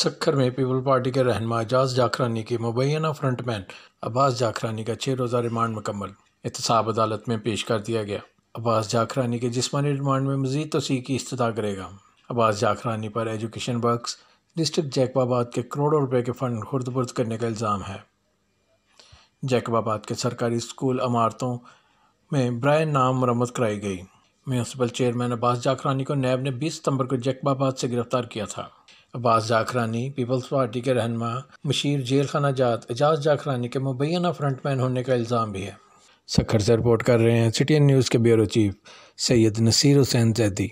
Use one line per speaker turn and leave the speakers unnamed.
सक्खर में people party के रहनुमा एजाज जाखरानी की मुबैना फ्रंटमैन अब्बास जाखरानी का 6 रोज़ा रिमांड मुकम्मल एहतसाब अदालत में पेश कर दिया गया। अब्बास जाखरानी के जिस्मानी रिमांड में मज़ीद तोसी की इस्तदा करेगा। अब्बास जाखरानी पर एजुकेशन वर्क्स डिस्ट्रिक्ट जैकबाबाद के करोड़ों रुपए के फंड खुर्द-बुर्द करने का इल्ज़ाम है। जैकबाबाद के सरकारी स्कूल इमारतों में ब्राय नाम मरम्मत कराई गई। म्यूनसिपल चेयरमैन अब्बास जाखरानी को नैब ने 20 सितंबर को जैकबाबाद से गिरफ्तार किया था। अब्बास जाखरानी पीपल्स पार्टी के रहनुमा मशीर जेल खाना जात एजाज जाखरानी के मुबैना फ्रंटमैन होने का इल्ज़ाम भी है। सक्खर से रिपोर्ट कर रहे हैं CTN न्यूज़ के ब्यूरो चीफ सैयद नसीर हुसैन जैदी।